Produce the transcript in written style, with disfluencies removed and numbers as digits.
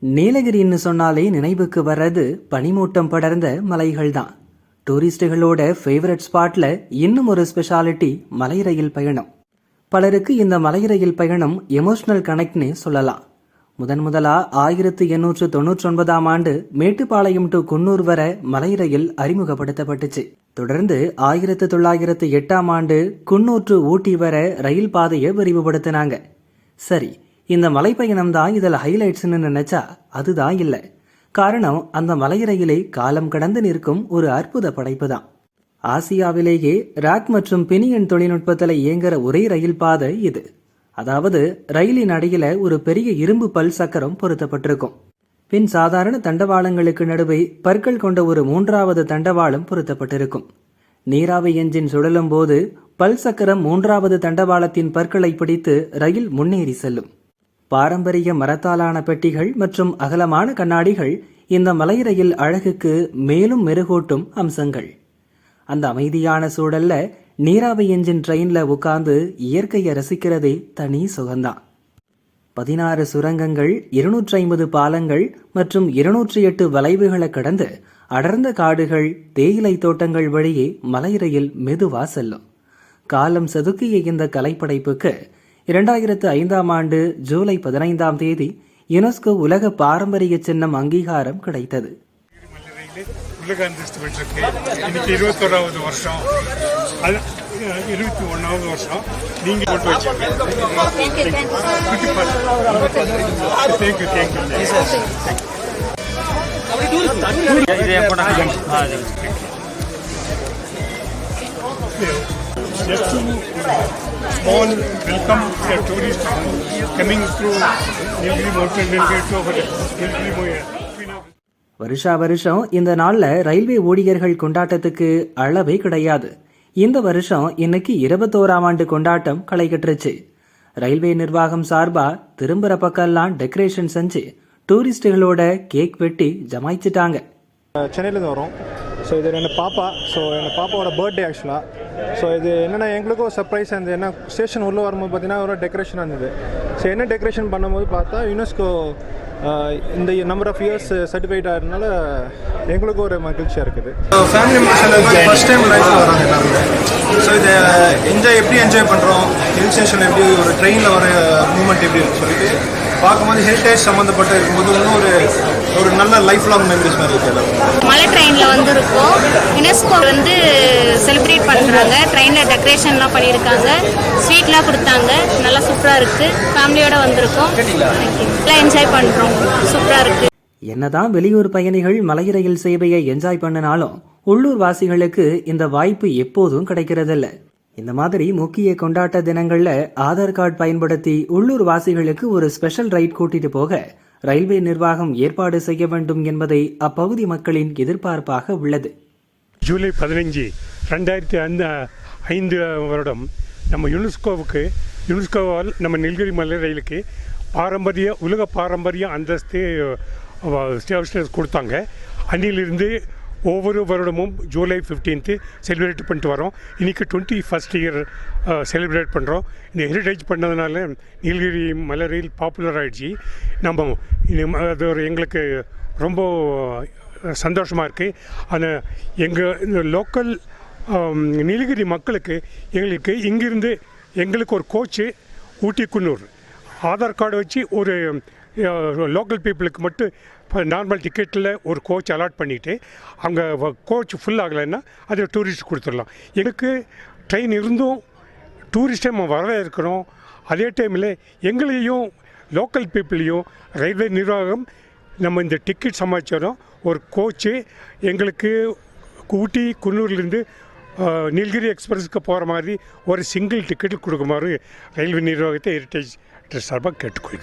நீலகிரின்னு சொன்னாலே நினைவுக்கு வர்றது பனிமூட்டம் படர்ந்த மலைகள் தான். டூரிஸ்டுகளோட ஃபேவரட் ஸ்பாட்ல இன்னும் ஒரு ஸ்பெஷாலிட்டி மலை ரயில் பயணம். பலருக்கு இந்த மலை ரயில் பயணம் எமோஷனல் கனெக்ட்னு சொல்லலாம். முதலா 1899ஆம் ஆண்டு மேட்டுப்பாளையம் டு குன்னூர் வரை மலை ரயில் அறிமுகப்படுத்தப்பட்டுச்சு. தொடர்ந்து 1908ஆம் ஆண்டு குன்னூர் டு ஊட்டி வரை ரயில் பாதையை விரிவுபடுத்தினாங்க. சரி, இந்த மலைப்பயணம் தான் இதில் ஹைலைட்ஸ்னு நினைச்சா அதுதான் இல்லை. காரணம், அந்த மலை ரயிலே காலம் கடந்து நிற்கும் ஒரு அற்புத படைப்பு தான். ஆசியாவிலேயே ராக் மற்றும் பினியன் தொழில்நுட்பத்தில் இயங்குற ஒரே ரயில் பாதை இது. அதாவது ரயிலின் அடியில ஒரு பெரிய இரும்பு பல் சக்கரம் பொருத்தப்பட்டிருக்கும். பின் சாதாரண தண்டவாளங்களுக்கு நடுவே பற்கள் கொண்ட ஒரு மூன்றாவது தண்டவாளம் பொருத்தப்பட்டிருக்கும். நீராவி என்ஜின் சுழலும் போது பல் சக்கரம் மூன்றாவது தண்டவாளத்தின் பற்களை பிடித்து ரயில் முன்னேறி செல்லும். பாரம்பரிய மரத்தாலான பெட்டிகள் மற்றும் அகலமான கண்ணாடிகள் இந்த மலை ரயில் அழகுக்கு மேலும் மெருகூட்டும் அம்சங்கள். அந்த அமைதியான சூழல்ல நீராவி என்ஜின் ட்ரெயின்ல உட்கார்ந்து இயற்கையை ரசிக்கிறதே தனி சுகந்தான். 16 சுரங்கங்கள், 250 பாலங்கள் மற்றும் 208 வளைவுகளை கடந்து அடர்ந்த காடுகள், தேயிலை தோட்டங்கள் வழியே மலை ரயில் மெதுவா செல்லும். காலம் செதுக்கிய இந்த கலைப்படைப்புக்கு 2005ஆம் ஆண்டு ஜூலை 15ஆம் தேதி யுனெஸ்கோ உலக பாரம்பரிய சின்னம் அங்கீகாரம் கிடைத்தது. உலக அந்தஸ்து பெற்றிருக்கு. இன்னைக்கு 21வது வருஷம், 21வது வருஷம் நீங்க போட்டு வச்சிருக்கீங்க. Just to small welcome the tourists coming through Nilgiri mountain, Nilgiri. வருஷம் இந்த நாள்ல ரயில்வே ஊழியர்கள் கொண்டாட்டத்துக்கு அளவே கிடையாது. இந்த வருஷம் இன்னைக்கு 21ஆம் ஆண்டு கொண்டாட்டம் களை கட்டுருச்சு. ரயில்வே நிர்வாகம் சார்பா திரும்புற பக்கம்லாம் டெக்கரேஷன் செஞ்சு டூரிஸ்டுகளோட கேக் வெட்டி ஜமாய்ச்சிட்டாங்க. சென்னையிலேருந்து வரோம். ஸோ இது என் பாப்பா. ஸோ என் பாப்பாவோட பர்த்டே ஆக்சுவலாக. ஸோ இது என்னென்னா எங்களுக்கும் ஒரு சர்ப்ரைஸ் இருந்தது. என்ன ஸ்டேஷன் உள்ளே வரும்போது பார்த்தீங்கன்னா ஒரு டெக்கரேஷனாக இருந்தது. ஸோ என்ன டெக்கரேஷன் பண்ணும்போது பார்த்தா யுனெஸ்கோ இந்த நம்பர் ஆஃப் இயர்ஸ் சர்டிஃபைட் ஆகிறதுனால எங்களுக்கு ஒரு மகிழ்ச்சியாக இருக்குது. ஃபேமிலி மெம்பர்ஸ் ஃபர்ஸ்ட் டைம் லைஃப்பில் வராங்க எல்லாருமே. ஸோ இதை எப்படி என்ஜாய் பண்ணுறோம், ஹில் ஸ்டேஷன் எப்படி ஒரு ட்ரெயினில் வர மூமெண்ட் எப்படி சொல்லிட்டு பார்க்கும்போது ஹெரிட்டேஜ் சம்மந்தப்பட்ட இருக்கும்போது இன்னும் ஒரு நல்ல லைஃப் லாங் மெமரிஸ் மாதிரி இருக்குது. மலை ட்ரெயினில் இருக்கோம். யுனெஸ்கோ செலிப்ரேட் பண்ணுறாங்க. ட்ரெயினில் டெக்கரேஷன்லாம் பண்ணியிருக்காங்க, ஸ்வீட்லாம் கொடுத்தாங்க. நல்லா சூப்பராக இருக்குது. ஃபேமிலியோடு வந்திருக்கோம். நல்லா என்ஜாய் பண்ணுறோம். சூப்பராக இருக்குது. என்னதான் வெளியூர் பயணிகள் மலை ரயில் சேவையை என்ஜாய் பண்ணினாலும் உள்ளூர் வாசிகளுக்கு இந்த வாய்ப்பு எப்போதும் கிடைக்கிறதில்ல. இந்த மாதிரி முக்கிய கொண்டாட்ட தினங்கள்ல ஆதார் கார்டு பயன்படுத்தி உள்ளூர் வாசிகளுக்கு ஒரு ஸ்பெஷல் ரைட் கூட்டிட்டு போக ரயில்வே நிர்வாகம் ஏற்பாடு செய்ய வேண்டும் என்பதை அப்பகுதி மக்களின் எதிர்பார்ப்பாக உள்ளது. ஜூலை 15, 2005 வருடம் நம்ம யுனெஸ்கோவால் நம்ம நீலகிரி மலை ரயிலுக்கு உலக பாரம்பரிய அந்தஸ்து கொடுத்தாங்க. அன்னிலிருந்து ஒவ்வொரு வருடமும் ஜூலை 15 செலிப்ரேட் பண்ணிட்டு வரோம். இன்றைக்கி 21st இயர் செலிப்ரேட் பண்ணுறோம். இந்த ஹெரிட்டேஜ் பண்ணதுனால நீலகிரி மலை ரயில் பாப்புலர் ஆகிடுச்சு. அது எங்களுக்கு ரொம்ப சந்தோஷமாக இருக்குது. ஆனால் எங்கள் லோக்கல் நீலகிரி மக்களுக்கு இங்கிருந்து எங்களுக்கு ஒரு கோச்சு ஊட்டி குன்னூர் ஆதார் கார்டு வச்சு ஒரு லோக்கல் பீப்புளுக்கு மட்டும் நார்மல் டிக்கெட்டில் ஒரு கோச் அலாட் பண்ணிவிட்டு அங்கே கோச் ஃபுல் ஆகலைன்னா அது டூரிஸ்ட் கொடுத்துடலாம். எனக்கு ட்ரெயின் இருந்தும் டூரிஸ்டே நம்ம வரவே இருக்கிறோம். அதே டைமில் எங்களையும் லோக்கல் பீப்புளையும் ரயில்வே நிர்வாகம் நம்ம இந்த டிக்கெட் சமாச்சாரம் ஒரு கோச்சு எங்களுக்கு ஊட்டி குன்னூர்லேருந்து நீலகிரி எக்ஸ்பிரஸுக்கு போகிற மாதிரி ஒரு சிங்கிள் டிக்கெட்டு கொடுக்குமாறு ரயில்வே நிர்வாகத்தை ஹெரிட்டேஜ் சார்பாக கேட்டுக்கொள்கிறேன்.